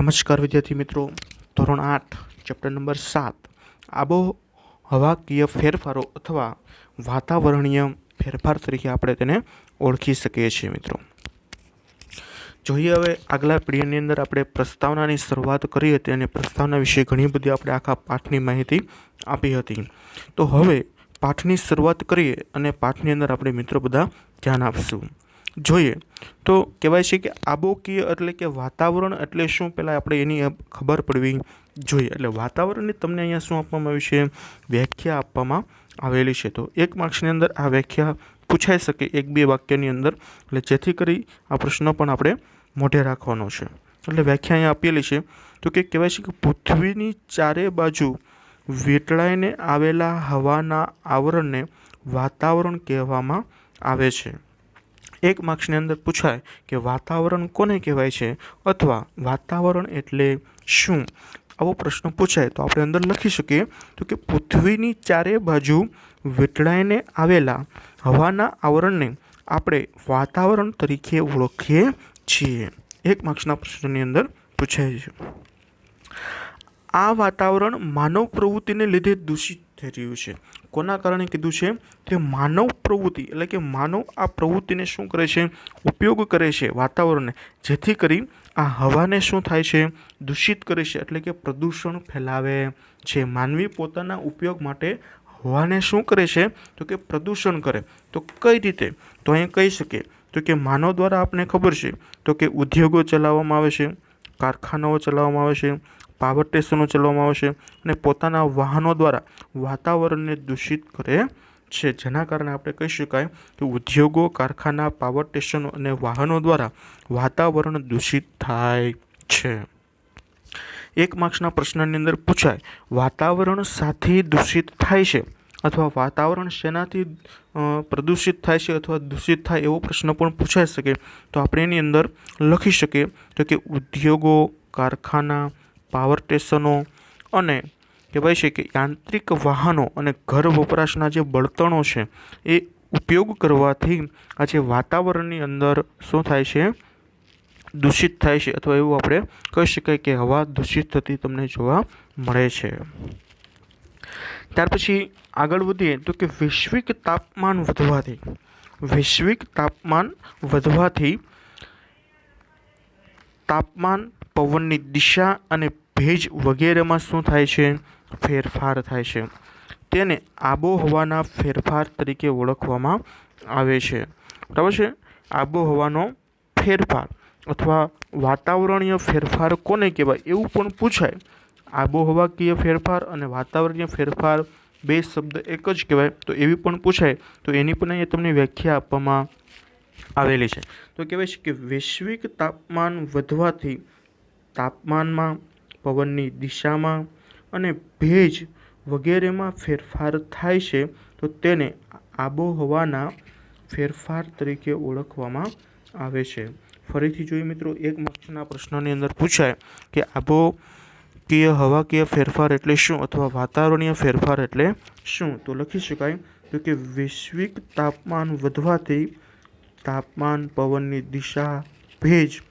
નમસ્કાર વિદ્યાર્થી મિત્રો, ધોરણ 8 ચેપ્ટર નંબર 7 આબોહવાકીય ફેરફારો અથવા વાતાવરણીય ફેરફાર તરીકે આપણે તેને ઓળખી શકીએ છીએ. મિત્રો જોઈએ હવે આગલા પીડીએફની અંદર આપણે પ્રસ્તાવનાની શરૂઆત કરી હતી અને પ્રસ્તાવના વિશે ઘણી બધી આપણે આખા પાઠની માહિતી આપી હતી. તો હવે પાઠની શરૂઆત કરીએ અને પાઠની અંદર આપણે મિત્રો બધા ધ્યાન આપશું. જોઈએ તો કહેવાય છે કે આબોકીય એટલે કે વાતાવરણ એટલે શું, પહેલાં આપણે એની ખબર પડવી જોઈએ. એટલે વાતાવરણની તમને અહીંયા શું આપવામાં આવ્યું છે, વ્યાખ્યા આપવામાં આવેલી છે. તો એક માર્ક્સની અંદર આ વ્યાખ્યા પૂછાઈ શકે 1-2 વાક્યની અંદર, એટલે જેથી કરી આ પ્રશ્ન પણ આપણે મોઢે રાખવાનો છે. એટલે વ્યાખ્યા અહીંયા આપેલી છે. તો કે કહેવાય છે કે પૃથ્વીની ચારે બાજુ વીંટળાઈને આવેલા હવાના આવરણને વાતાવરણ કહેવામાં આવે છે. એક માર્ક્સની અંદર પૂછાય કે વાતાવરણ કોને કહેવાય છે અથવા વાતાવરણ એટલે શું, આવો પ્રશ્ન પૂછાય તો આપણે અંદર લખી શકીએ તો કે પૃથ્વીની ચારે બાજુ વીંટળાઈને આવેલા હવાના આવરણને આપણે વાતાવરણ તરીકે ઓળખીએ છીએ. એક માર્ક્સના પ્રશ્નની અંદર પૂછાય છે. આ વાતાવરણ માનવ પ્રવૃત્તિને લીધે દૂષિત થઈ રહ્યું છે. કોના કારણે કીધું છે કે માનવ પ્રવૃત્તિ એટલે કે માનવ આ પ્રવૃત્તિને શું કરે છે, ઉપયોગ કરે છે વાતાવરણને, જેથી કરી આ હવાને શું થાય છે, દૂષિત કરે છે, એટલે કે પ્રદૂષણ ફેલાવે છે. માનવી પોતાના ઉપયોગ માટે હવાને શું કરે છે તો કે પ્રદૂષણ કરે. તો કઈ રીતે, તો અહીં કહી શકીએ તો કે માનવ દ્વારા આપણે ખબર છે તો કે ઉદ્યોગો ચલાવવામાં આવે છે, કારખાનાઓ ચલાવવામાં આવે છે, પાવર સ્ટેશનો ચલાવવામાં આવે છે અને પોતાના વાહનો દ્વારા વાતાવરણને દૂષિત કરે છે. જેના કારણે આપણે કહી શકાય કે ઉદ્યોગો, કારખાના, પાવર સ્ટેશનો અને વાહનો દ્વારા વાતાવરણ દૂષિત થાય છે. એક માર્ક્સના પ્રશ્નની અંદર પૂછાય વાતાવરણ સાથે દૂષિત થાય છે અથવા વાતાવરણ શેનાથી પ્રદૂષિત થાય છે અથવા દૂષિત થાય, એવો પ્રશ્ન પણ પૂછાઈ શકે. તો આપણે એની અંદર લખી શકીએ તો કે ઉદ્યોગો, કારખાના, પાવર સ્ટેશનો અને કહેવાય છે કે યાંત્રિક વાહનો અને ઘર વપરાશના જે બળતણો છે એ ઉપયોગ કરવાથી આ જે વાતાવરણની અંદર શું થાય છે, દૂષિત થાય છે, અથવા એવું આપણે કહી શકાય કે હવા દૂષિત થતી તમને જોવા મળે છે. ત્યાર પછી આગળ વધીએ તો કે વૈશ્વિક તાપમાન વધવાથી તાપમાન, પવનની દિશા અને ભેજ વગેરેમાં શું થાય છે, ફેરફાર થાય છે. તેને આબોહવાના ફેરફાર તરીકે ઓળખવામાં આવે છે. બરાબર છે. આબોહવાનો ફેરફાર અથવા વાતાવરણીય ફેરફાર કોને કહેવાય એવું પણ પૂછાય. આબોહવાકીય ફેરફાર અને વાતાવરણીય ફેરફાર બે શબ્દ એક જ કહેવાય, તો એવી પણ પૂછાય. તો એની પણ અહીંયા તમને વ્યાખ્યા આપવામાં આવેલી છે. તો કહેવાય છે કે વૈશ્વિક તાપમાન વધવાથી તાપમાનમાં, પવનની દિશામાં અને ભેજ વગેરેમાં ફેરફાર થાય છે. તો તેને આબોહવાના ફેરફાર તરીકે ઓળખવામાં આવે છે. ફરીથી જોઈએ મિત્રો, એક માર્ક્સના પ્રશ્નની અંદર પૂછાય કે આબોહકીય હવાકીય ફેરફાર એટલે શું અથવા વાતાવરણીય ફેરફાર એટલે શું, તો લખી શકાય તો કે વૈશ્વિક તાપમાન વધવાથી તાપમાન, પવનની દિશા, ભેજ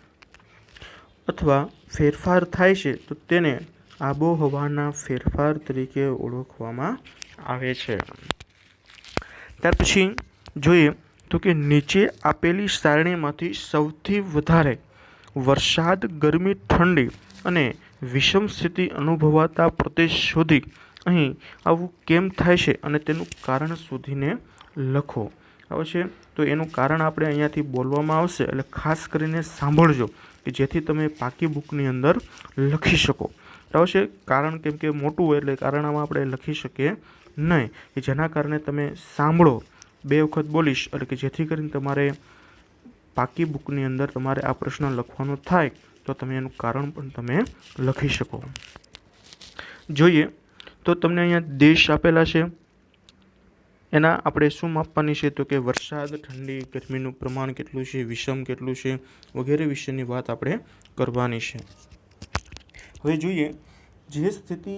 અથવા ફેરફાર થાય છે. તો તેને આબોહવાના ફેરફાર તરીકે ઓળખવામાં આવે છે. ત્યાર પછી જોઈએ તો કે નીચે આપેલી સારણીમાંથી સૌથી વધારે વરસાદ, ગરમી, ઠંડી અને વિષમ સ્થિતિ અનુભવાતા પ્રદેશ શોધી અહીં આવું કેમ થાય છે અને તેનું કારણ શોધીને લખો. આવે છે તો એનું કારણ આપણે અહીંયાથી બોલવામાં આવશે, એટલે ખાસ કરીને સાંભળજો કે જેથી તમે પાકી બુકની અંદર લખી શકો. બરાબર છે. કારણ કેમ કે મોટું હોય એટલે કારણ આમાં આપણે લખી શકીએ નહીં, કે જેના કારણે તમે સાંભળો, 2 વખત બોલીશ, એટલે કે જેથી કરીને તમારે પાકી બુકની અંદર તમારે આ પ્રશ્ન લખવાનો થાય તો તમે એનું કારણ પણ તમે લખી શકો. જોઈએ તો તમને અહીંયા દેશ આપેલા છે, એના આપણે શું માપવાની છે તો કે વરસાદ, ઠંડી, ગરમીનું પ્રમાણ કેટલું છે, વિષમ કેટલું છે વગેરે વિશેની વાત આપણે કરવાની છે. હવે જોઈએ જે સ્થિતિ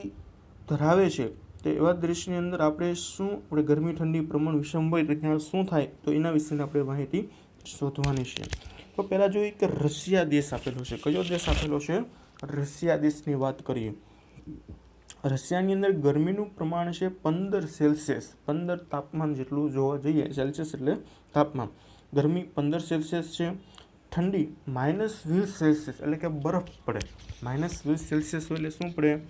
ધરાવે છે તો એવા દેશની અંદર આપણે શું, આપણે ગરમી, ઠંડી, પ્રમાણ, વિષમ હોય તો ત્યાં શું થાય, તો એના વિશેની આપણે માહિતી શોધવાની છે. તો પહેલાં જોઈએ કે રશિયા દેશ આપેલો છે. કયો દેશ આપેલો છે? રશિયા દેશની વાત કરીએ, રશિયાની અંદર ગરમીનું પ્રમાણ છે 15 સેલ્સિયસ, 15 તાપમાન જેટલું જોવા જઈએ, સેલ્સિયસ એટલે તાપમાન, ગરમી 15 સેલ્સિયસ છે, ઠંડી -20 સેલ્સિયસ એટલે કે બરફ પડે, -20 સેલ્સિયસ એટલે શું પડે?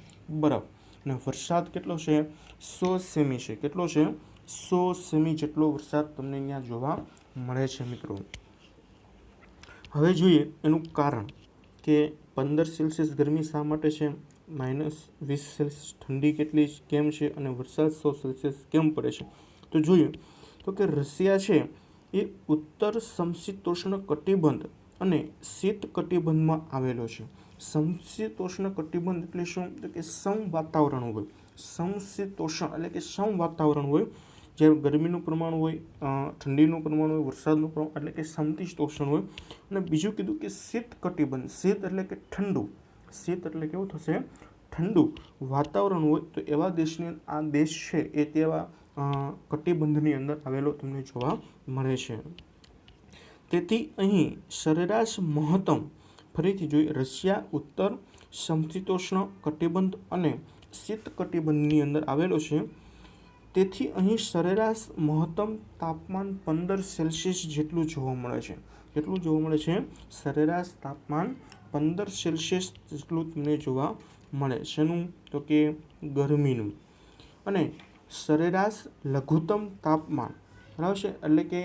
બરફ. અને વરસાદ કેટલો છે? 100 સેમી છે. કેટલો છે? 100 સેમી જેટલો વરસાદ તમને અહીંયા જોવા મળે છે મિત્રો. હવે જોઈએ એનું કારણ કે 15 સેલ્સિયસ ગરમી શા માટે છે, -20 સેલ્સિયસ ઠંડી કેટલી કેમ છે, અને વરસાદ 100 સેલ્સિયસ કેમ પડે છે. તો જોઈએ તો કે રશિયા છે એ ઉત્તર સમશીતોષ્ણ કટિબંધ અને શીત કટિબંધમાં આવેલો છે. સમશીતોષ્ણ કટિબંધ એટલે શું? તો કે સમ વાતાવરણ હોય. સમશીતોષ્ણ એટલે કે સમ વાતાવરણ હોય, જ્યારે ગરમીનું પ્રમાણ હોય, ઠંડીનું પ્રમાણ હોય, વરસાદનું પ્રમાણ એટલે કે સમશીતોષ્ણ હોય. અને બીજું કીધું કે શીત કટિબંધ, શીત એટલે કે ઠંડુ, શીત એટલે કેવું થશે? ઠંડુ વાતાવરણ હોય. તો એવા દેશની આ દેશ છે એ તેવા કટિબંધની અંદર આવેલો તમને જોવા મળે છે. તેથી અહીં સરેરાશ મહત્તમ, ફરીથી જોઈએ, રશિયા ઉત્તર સમશીતોષ્ણ કટિબંધ અને શીત કટિબંધની અંદર આવેલો છે. તેથી અહીં સરેરાશ મહત્તમ તાપમાન 15 સેલ્સિયસ જેટલું જોવા મળે છે. કેટલું જોવા મળે છે? સરેરાશ તાપમાન 15 સેલ્સિયસ જેટલું તમને જોવા મળે. શેનું? તો કે ગરમીનું. અને સરેરાશ લઘુત્તમ તાપમાન, બરાબર છે, એટલે કે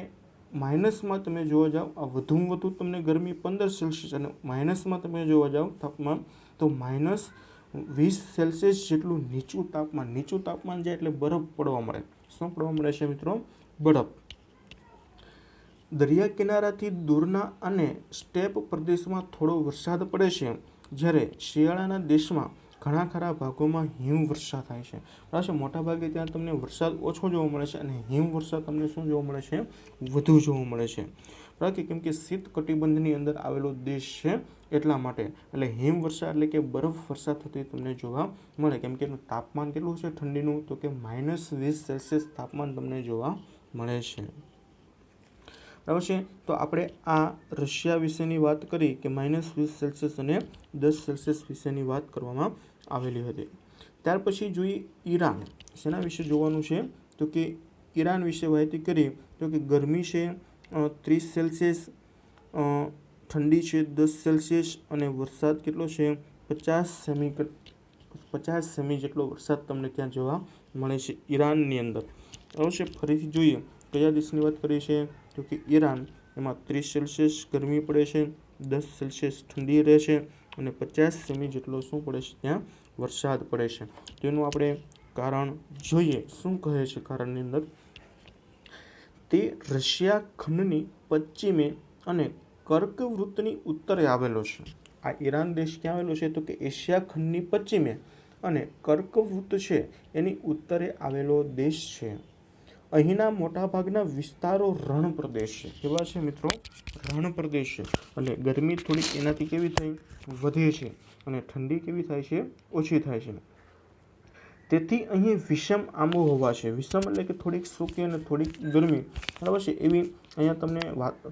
માઇનસમાં તમે જોવા જાઓ, આ વધુમાં વધુ તમને ગરમી 15 સેલ્સિયસ, અને માઇનસમાં તમે જોવા જાઓ તાપમાન તો -20 સેલ્સિયસ જેટલું નીચું તાપમાન. નીચું તાપમાન જાય એટલે બરફ પડવા મળે. શું પડવા મળે છે મિત્રો? બરફ. દરિયા કિનારાથી દૂરના અને સ્ટેપ પ્રદેશમાં થોડો વરસાદ પડે છે, જ્યારે શિયાળાના દેશમાં ઘણા ખરા ભાગોમાં હિમવર્ષા થાય છે. બરાબર છે, મોટાભાગે ત્યાં તમને વરસાદ ઓછો જોવા મળે છે અને હિમવર્ષા તમને શું જોવા મળે છે? વધુ જોવા મળે છે. બરાબર કે કેમ કે શીત કટિબંધની અંદર આવેલો દેશ છે એટલા માટે. એટલે હિમવર્ષા એટલે કે બરફ વર્ષા થતી તમને જોવા મળે. કેમ કે એનું તાપમાન કેટલું છે ઠંડીનું? તો કે -20 સેલ્સિયસ તાપમાન તમને જોવા મળે છે. બરાબર છે. તો આપણે આ રશિયા વિશેની વાત કરી કે -20 સેલ્સિયસ અને 10 સેલ્સિયસ વિશેની વાત કરવામાં આવેલી હતી. ત્યાર પછી જોઈએ ઈરાન. શેના વિશે જોવાનું છે? તો કે ઈરાન વિશે માહિતી કરી તો કે ગરમી છે 30 સેલ્સિયસ, ઠંડી છે 10 સેલ્સિયસ અને વરસાદ કેટલો છે? 50 સેમી જેટલો વરસાદ તમને ત્યાં જોવા મળે છે ઈરાનની અંદર. બરાબર છે. ફરીથી જોઈએ કયા દેશની વાત કરીએ છીએ તો કે ઈરાન. એમાં 30 સેલ્સિયસ ગરમી પડે છે, 10 સેલ્સિયસ ઠંડી રહે છે અને 50 સેમી જેટલો શું પડે છે? ત્યાં વરસાદ પડે છે. તેનું આપણે કારણ જોઈએ. શું કહે છે કારણની અંદર? તે રશિયા ખંડની પશ્ચિમે અને કર્કવૃત્તની ઉત્તરે આવેલો છે. આ ઈરાન દેશ ક્યાં આવેલો છે? તો કે એશિયા ખંડની પશ્ચિમે અને કર્કવૃત્ત છે એની ઉત્તરે આવેલો દેશ છે. અહીંના મોટાભાગના વિસ્તારો રણ પ્રદેશ છે. કેવા છે મિત્રો? રણ પ્રદેશ છે. અને ગરમી થોડીક એનાથી કેવી થઈ? વધે છે. અને ઠંડી કેવી થાય છે? ઓછી થાય છે. તેથી અહીં વિષમ આબોહવા છે. વિષમ એટલે કે થોડીક સૂકી અને થોડીક ગરમી, બરાબર છે, એવી અહીંયા તમને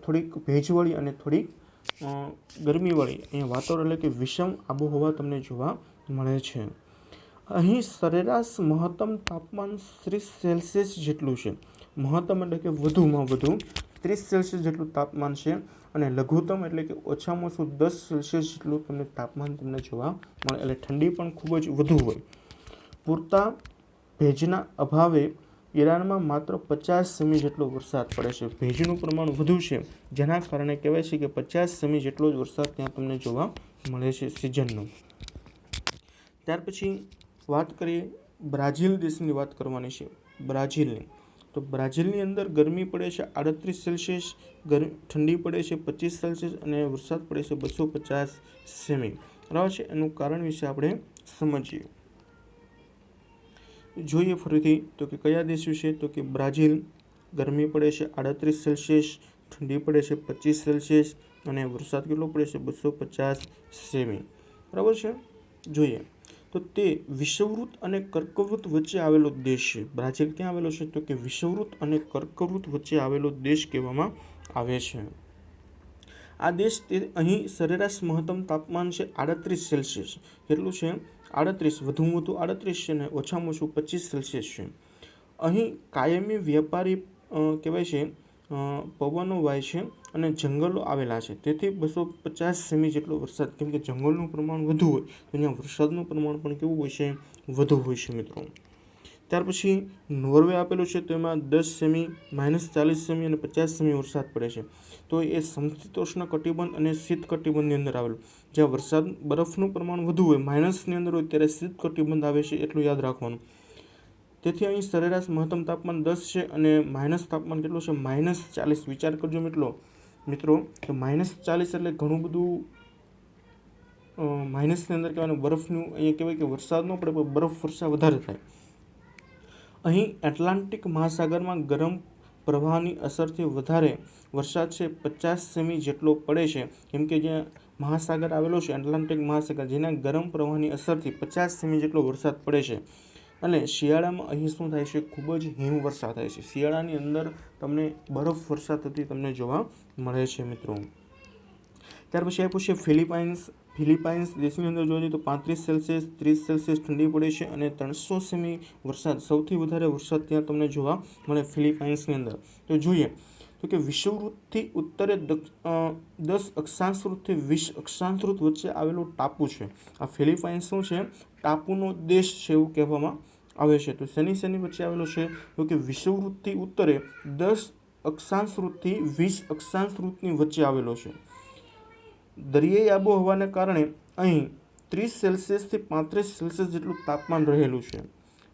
થોડીક ભેજવાળી અને થોડીક ગરમીવાળી અહીંયા વાતાવરણ એટલે કે વિષમ આબોહવા તમને જોવા મળે છે. અહીં સરેરાશ મહત્તમ તાપમાન 30 સેલ્સિયસ જેટલું છે. મહત્તમ એટલે કે વધુમાં વધુ 30 સેલ્સિયસ જેટલું તાપમાન છે અને લઘુત્તમ એટલે કે ઓછામાં ઓછું 10 સેલ્સિયસ જેટલું તમને તાપમાન તમને જોવા મળે. એટલે ઠંડી પણ ખૂબ જ વધુ હોય. પૂરતા ભેજના અભાવે ઈરાનમાં માત્ર 50 સેમી જેટલો વરસાદ પડે છે. ભેજનું પ્રમાણ વધુ છે જેના કારણે કહેવાય છે કે 50 સેમી જેટલો જ વરસાદ ત્યાં તમને જોવા મળે છે સિઝનનો. ત્યાર પછી વાત કરીએ બ્રાઝિલ દેશની વાત કરવાની છે. બ્રાઝિલની. તો બ્રાઝિલની અંદર ગરમી પડે છે 38 સેલ્સિયસ, ઠંડી પડે છે 25 સેલ્સિયસ અને વરસાદ પડે છે 250 સેમી. બરાબર છે. એનું કારણ વિશે આપણે સમજીએ. જોઈએ ફરીથી તો કે કયા દેશ વિશે? તો કે બ્રાઝિલ. ગરમી પડે છે 38 સેલ્સિયસ, ઠંડી પડે છે 25 સેલ્સિયસ અને વરસાદ કેટલો પડે છે? 250 સેમી. બરાબર છે. જોઈએ તો તે વિષુવવૃત્ત અને કર્કવૃત્ત વચ્ચે આવેલો દેશ છે. બ્રાઝિલ ક્યાં આવેલો છે? તો કે વિષુવવૃત્ત અને કર્કવૃત્ત વચ્ચે આવેલો દેશ કહેવામાં આવે છે. આ દેશ અહીં સરેરાશ મહત્તમ તાપમાન છે 38 સેલ્સિયસ, કેટલું છે 38, વધુમાં વધુ 38 છે ને ઓછામાં ઓછું 25 સેલ્સિયસ છે. અહીં કાયમી વ્યાપારી કહેવાય છે પવનો વાય છે અને જંગલો આવેલા છે, તેથી 250 સેમી જેટલો વરસાદ, કેમ કે જંગલનું પ્રમાણ વધુ હોય તો અહીંયા વરસાદનું પ્રમાણ પણ કેવું હોય છે, વધુ હોય છે મિત્રો. ત્યાર પછી નોર્વે આપેલું છે, તો એમાં 10 સેમી, -40 સેમી અને 50 સેમી વરસાદ પડે છે. તો એ સમશીતોષ્ણ કટિબંધ અને શીત કટિબંધની અંદર આવેલું, જ્યાં વરસાદ બરફનું પ્રમાણ વધુ હોય, માઇનસની અંદર હોય, ત્યારે શીત કટિબંધ આવે છે, એટલું યાદ રાખવાનું. તેથી અહીં સરેરાશ મહત્તમ તાપમાન 10 છે અને માઇનસ તાપમાન કેટલું છે, -40. વિચાર કરજો મિત્રો કે -40 એટલે ઘણું બધું માઇનસની અંદર કહેવાય, બરફનું અહીંયા કહેવાય કે વરસાદ ન પડે પણ બરફ વર્ષા વધારે થાય. અહીં એટલાન્ટિક મહાસાગરમાં ગરમ પ્રવાહની અસરથી વધારે વરસાદ છે 50 સેમી જેટલો પડે છે, કેમ કે જ્યાં મહાસાગર આવેલો છે એટલાન્ટિક મહાસાગર, જેના ગરમ પ્રવાહની અસરથી 50 સેમી જેટલો વરસાદ પડે છે. અને શિયાળામાં અહીં શું થાય છે, ખૂબ જ હિમવર્ષા થાય છે. શિયાળાની અંદર તમને બરફ વર્ષા થતી તમને જોવા મળે છે મિત્રો. ત્યાર પછી આપ્યું છે ફિલિપાઇન્સ દેશની અંદર જોઈએ તો 35 સેલ્સિયસ 30 સેલ્સિયસ ઠંડી પડે છે અને 300 સેમી વરસાદ, સૌથી વધારે વરસાદ ત્યાં તમને જોવા મળે ફિલિપાઇન્સની અંદર. તો જોઈએ તો કે વિષુવવૃત્તથી ઉત્તરે 10 અક્ષાંશવૃત્તથી 20 અક્ષાંશવૃત્ત વચ્ચે આવેલો ટાપુ છે. આ ફિલિપાઇન્સ શું છે, ટાપુનો દેશ છે એવું કહેવામાં આવે છે. તો શેની વચ્ચે આવેલો છે, તો કે વિષુવવૃત્તથી ઉત્તરે 10 અક્ષાંશવૃત્તથી 20 અક્ષાંશવૃત્તની વચ્ચે આવેલો છે. દરિયાઈ આબોહવાને કારણે અહીં 30 સેલ્સિયસથી 35 સેલ્સિયસ જેટલું તાપમાન રહેલું છે.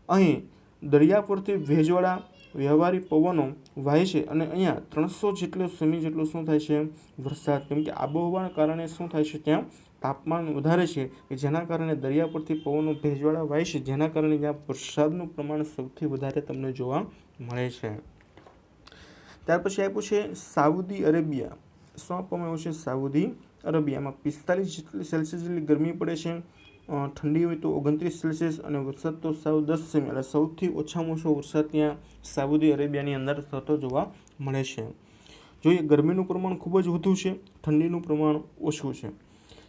અહીં દરિયા પરથી ભેજવાળા વ્યવહારી પવનો વાય છે અને અહીંયા 300 જેટલો સેમી જેટલો શું થાય છે, વરસાદ, કેમ કે આબોહવાના કારણે શું થાય છે, ત્યાં તાપમાન વધારે છે, કે જેના કારણે દરિયા પરથી પવનો ભેજવાળા વાય છે, જેના કારણે ત્યાં વરસાદનું પ્રમાણ સૌથી વધારે તમને જોવા મળે છે. ત્યાર પછી આપ્યું છે સાઉદી અરેબિયા. શું આપવામાં આવ્યું છે, સાઉદી અરેબિયામાં 45 સેલ્સિયસ જેટલી ગરમી પડે છે, ઠંડી હોય તો 29 સેલ્સિયસ અને વરસાદ તો 10 સેમી, એટલે સૌથી ઓછામાં ઓછો વરસાદ ત્યાં સાઉદી અરેબિયાની અંદર થતો જોવા મળે છે. જોઈએ ગરમીનું પ્રમાણ ખૂબ જ વધુ છે, ઠંડીનું પ્રમાણ ઓછું છે.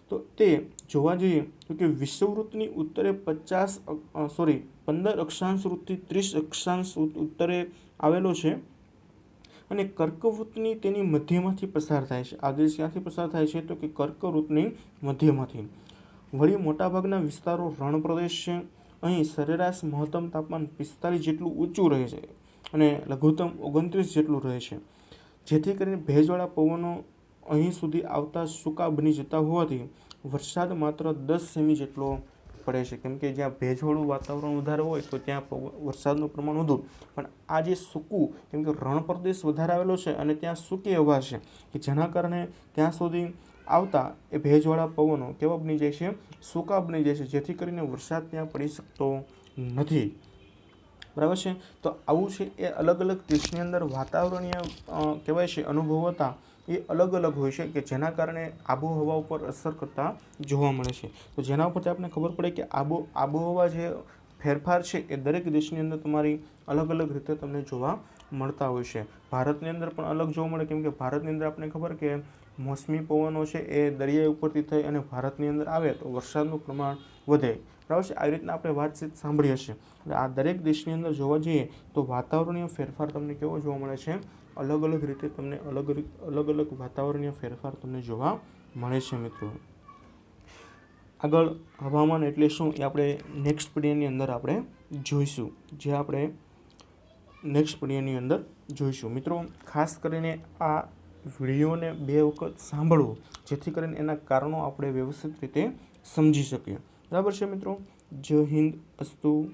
તો તે જોવા જઈએ તો કે વિષુવવૃત્તની ઉત્તરે 15 અક્ષાંશવૃત્તથી 30 અક્ષાંશ ઉત્તરે આવેલો છે અને કર્કવૃત્તની તેની મધ્યમાંથી પસાર થાય છે. આ દેશ ક્યાંથી પસાર થાય છે, તો કે કર્કવૃત્તની મધ્યમાંથી. વળી મોટાભાગના વિસ્તારો રણ પ્રદેશ છે. અહીં સરેરાશ મહત્તમ તાપમાન 45 જેટલું ઊંચું રહે છે અને લઘુત્તમ 29 જેટલું રહે છે, જેથી કરીને ભેજવાળા પવનો અહીં સુધી આવતા સૂકા બની જતા હોવાથી વરસાદ માત્ર 10 સેમી જેટલો પડે છે, કેમ કે જ્યાં ભેજવાળું વાતાવરણ વધારે હોય તો ત્યાં વરસાદનું પ્રમાણ વધુ. પણ આ જે સૂકું, કેમ કે રણ પ્રદેશ વધારે આવેલો છે અને ત્યાં સૂકી હવા છે, કે જેના કારણે ત્યાં સુધી આવતા એ ભેજવાળા પવનો કેવા બની જાય છે, સૂકા બની જાય છે, જેથી કરીને વરસાદ ત્યાં પડી શકતો નથી. બરાબર છે. તો આવું છે એ અલગ અલગ દેશની અંદર વાતાવરણીય કહેવાય છે અનુભવો હતા એ અલગ અલગ હોય છે, કે જેના કારણે આબોહવા ઉપર અસર કરતા જોવા મળે છે. તો જેના ઉપરથી આપણે ખબર પડે કે આબોહવા જે ફેરફાર છે એ દરેક દેશની અંદર તમારી અલગ અલગ રીતે તમને જોવા મળતા હોય છે. ભારતની અંદર પણ અલગ જોવા મળે, કેમ કે ભારતની અંદર આપણે ખબર કે મોસમી પવનો છે એ દરિયા ઉપરથી થઈ અને ભારતની અંદર આવે તો વરસાદનું પ્રમાણ વધે. બરાબર છે. આવી રીતના આપણે વાતચીત સાંભળી હશે. એટલે આ દરેક દેશની અંદર જોવા જઈએ તો વાતાવરણીય ફેરફાર તમને કેવો જોવા મળે છે, અલગ અલગ રીતે તમને અલગ અલગ વાતાવરણીય ફેરફાર તમને જોવા મળે છે મિત્રો. આગળ હવામાન એટલે શું એ આપણે નેક્સ્ટ પીડીએની અંદર આપણે જોઈશું, મિત્રો. ખાસ કરીને આ વિડીયોને 2 વખત સાંભળવું, જેથી કરીને એના કારણો આપણે વ્યવસ્થિત રીતે સમજી શકીએ. બરાબર છે મિત્રો. જય હિન્દ, અસ્તુ.